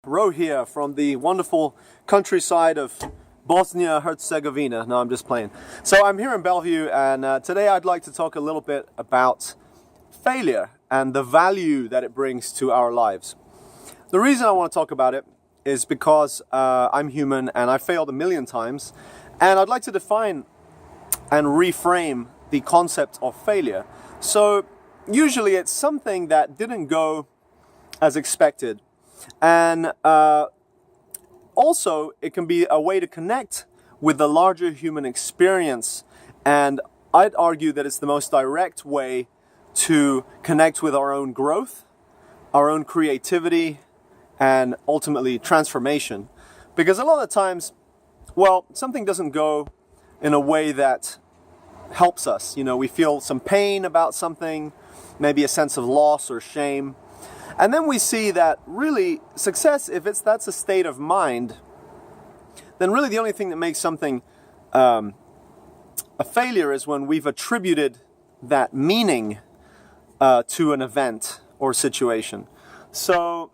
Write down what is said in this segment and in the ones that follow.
Ro here from the wonderful countryside of Bosnia-Herzegovina. No, I'm just playing. So I'm here in Bellevue, and today I'd like to talk a little bit about failure and the value that it brings to our lives. The reason I want to talk about it is because I'm human and I failed a million times, and I'd like to define and reframe the concept of failure. So usually it's something that didn't go as expected, and also it can be a way to connect with the larger human experience, and I'd argue that it's the most direct way to connect with our own growth, our own creativity, and ultimately transformation. Because a lot of times, well, something doesn't go in a way that helps us. You know, we feel some pain about something, maybe a sense of loss or shame. And then we see that really success, if that's a state of mind, then really the only thing that makes something a failure is when we've attributed that meaning to an event or situation. So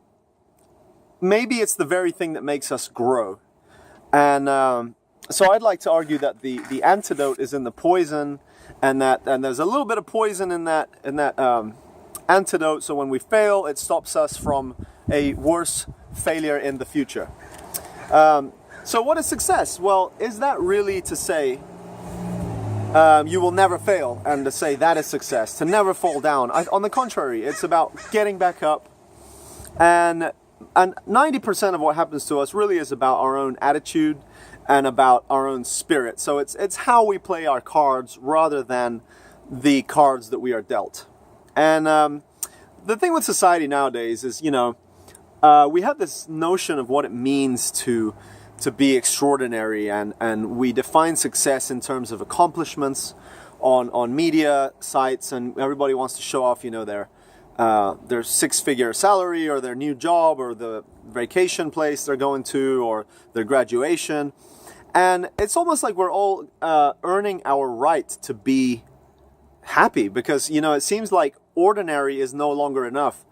maybe it's the very thing that makes us grow. And so I'd like to argue that the antidote is in the poison, and there's a little bit of poison in that antidote. So when we fail, it stops us from a worse failure in the future. So what is success? Well, is that really to say you will never fail, and to say that is success, to never fall down? On the contrary, it's about getting back up, and 90% of what happens to us really is about our own attitude and about our own spirit. So it's how we play our cards rather than the cards that we are dealt. And the thing with society nowadays is, we have this notion of what it means to be extraordinary, and we define success in terms of accomplishments on media sites, and everybody wants to show off, their six-figure salary, or their new job, or the vacation place they're going to, or their graduation. And it's almost like we're all earning our right to be happy, because it seems like ordinary is no longer enough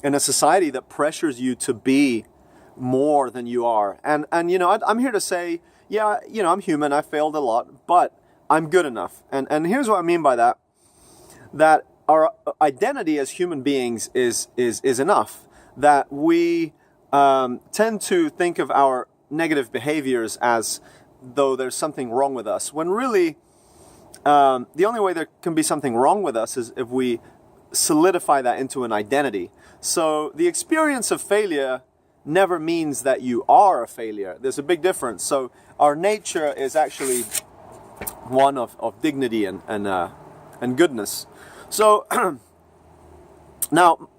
in a society that pressures you to be more than you are. And I'm here to say, I'm human, I failed a lot, but I'm good enough. And here's what I mean by that our identity as human beings is enough. That we tend to think of our negative behaviors as though there's something wrong with us, when really the only way there can be something wrong with us is if we solidify that into an identity. So the experience of failure never means that you are a failure. There's a big difference. So our nature is actually one of dignity and goodness. So now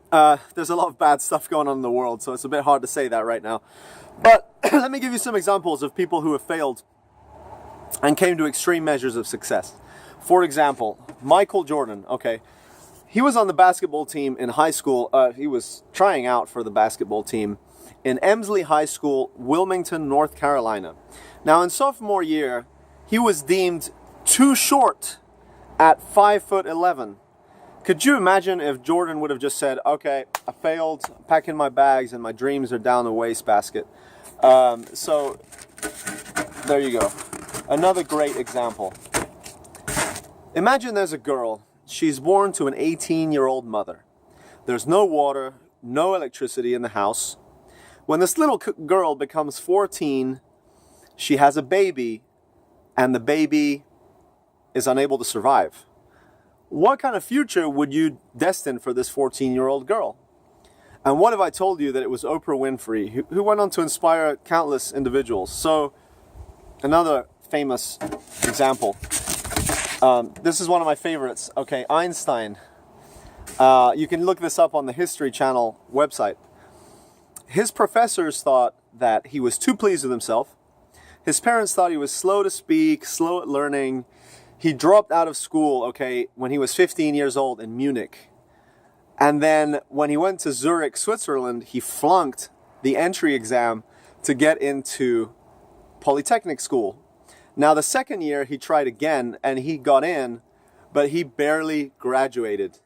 there's a lot of bad stuff going on in the world, so it's a bit hard to say that right now. But let me give you some examples of people who have failed and came to extreme measures of success. For example, Michael Jordan. Okay, he was on the basketball team in high school. He was trying out for the basketball team in Emsley High School, Wilmington, North Carolina. Now, in sophomore year, he was deemed too short at 5'11". Could you imagine if Jordan would have just said, okay, I failed, I'm packing my bags, and my dreams are down the wastebasket? So there you go. Another great example. Imagine there's a girl. She's born to an 18-year-old mother. There's no water, no electricity in the house. When this little girl becomes 14, she has a baby, and the baby is unable to survive. What kind of future would you destine for this 14-year-old girl? And what if I told you that it was Oprah Winfrey, who went on to inspire countless individuals? So, another famous example. This is one of my favorites. Okay, Einstein. You can look this up on the History Channel website. His professors thought that he was too pleased with himself. His parents thought he was slow to speak, slow at learning. He dropped out of school, when he was 15 years old in Munich. And then when he went to Zurich, Switzerland, he flunked the entry exam to get into Polytechnic school. Now, the second year, he tried again, and he got in, but he barely graduated.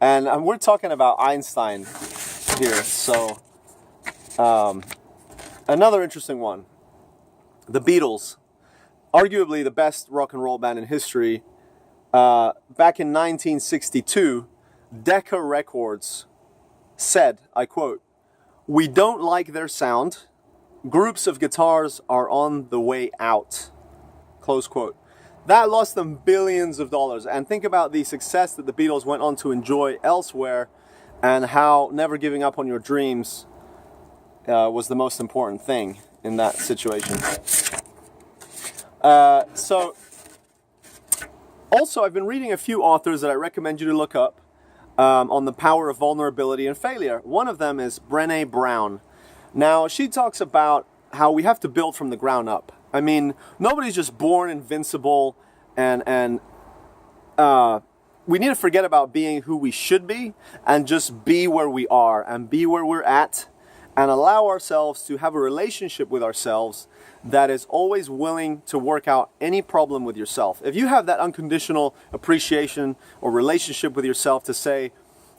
And we're talking about Einstein here, so Another interesting one. The Beatles, arguably the best rock and roll band in history. Back in 1962, Decca Records said, I quote, "We don't like their sound. Groups of guitars are on the way out." Close quote. That lost them billions of dollars. And think about the success that the Beatles went on to enjoy elsewhere, and how never giving up on your dreams was the most important thing in that situation. Also, I've been reading a few authors that I recommend you to look up on the power of vulnerability and failure. One of them is Brené Brown. Now, she talks about how we have to build from the ground up. I mean, nobody's just born invincible, and we need to forget about being who we should be and just be where we are and be where we're at, and allow ourselves to have a relationship with ourselves that is always willing to work out any problem with yourself. If you have that unconditional appreciation or relationship with yourself to say,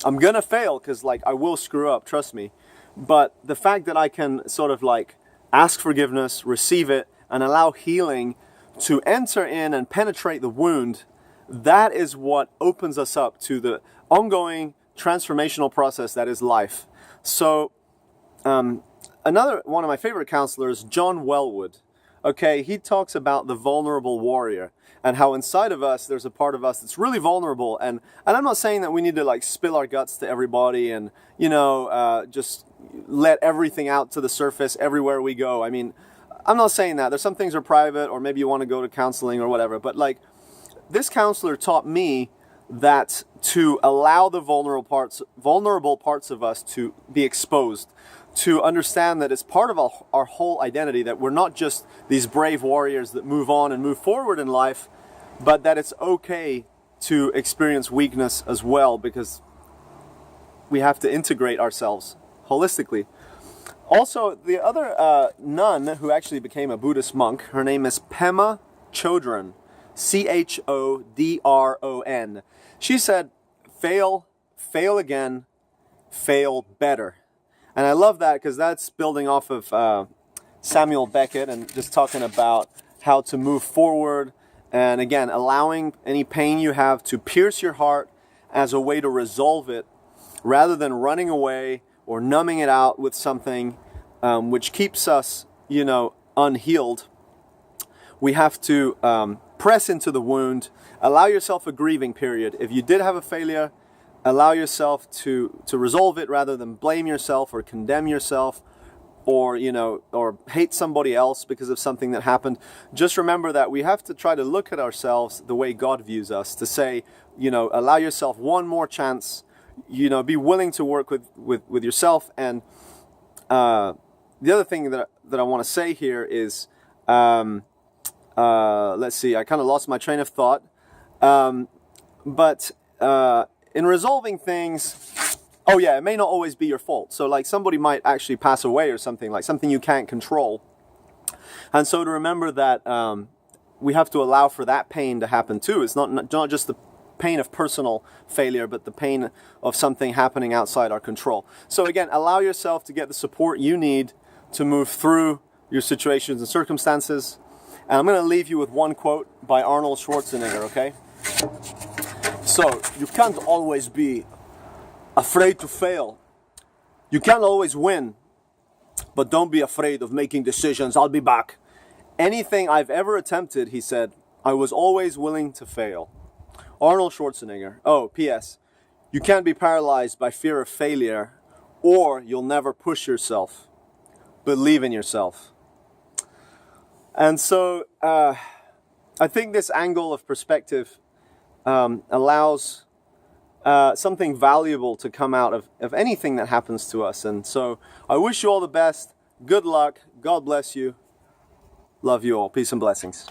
I'm gonna fail because like I will screw up, trust me. But the fact that I can sort of like ask forgiveness, receive it, and allow healing to enter in and penetrate the wound, that is what opens us up to the ongoing transformational process that is life. So, another one of my favorite counselors, John Wellwood, okay, he talks about the vulnerable warrior and how inside of us there's a part of us that's really vulnerable. And I'm not saying that we need to like spill our guts to everybody and, you know, just let everything out to the surface everywhere we go. I mean, I'm not saying that. There's some things are private, or maybe you want to go to counseling or whatever. But like, this counselor taught me that to allow the vulnerable parts of us to be exposed, to understand that it's part of our whole identity, that we're not just these brave warriors that move on and move forward in life, but that it's okay to experience weakness as well, because we have to integrate ourselves holistically. Also, the other nun who actually became a Buddhist monk, her name is Pema Chodron, Chodron. She said, fail again, fail better. And I love that because that's building off of Samuel Beckett and just talking about how to move forward. And again, allowing any pain you have to pierce your heart as a way to resolve it, rather than running away or numbing it out with something which keeps us, you know, unhealed. We have to press into the wound, allow yourself a grieving period. If you did have a failure, allow yourself to resolve it rather than blame yourself or condemn yourself, or, you know, or hate somebody else because of something that happened. Just remember that we have to try to look at ourselves the way God views us, to say, you know, allow yourself one more chance, you know, be willing to work with yourself. And the other thing that I want to say here is, let's see, I kind of lost my train of thought. But in resolving things, oh yeah, it may not always be your fault. So like somebody might actually pass away or something, like something you can't control. And so to remember that we have to allow for that pain to happen too. It's not just the pain of personal failure, but the pain of something happening outside our control. So again, allow yourself to get the support you need to move through your situations and circumstances. And I'm going to leave you with one quote by Arnold Schwarzenegger, okay? So, you can't always be afraid to fail. You can't always win, but don't be afraid of making decisions. I'll be back. Anything I've ever attempted, he said, I was always willing to fail. Arnold Schwarzenegger. Oh, P.S. You can't be paralyzed by fear of failure, or you'll never push yourself. Believe in yourself. And so, I think this angle of perspective allows something valuable to come out of anything that happens to us. And so, I wish you all the best. Good luck. God bless you. Love you all. Peace and blessings.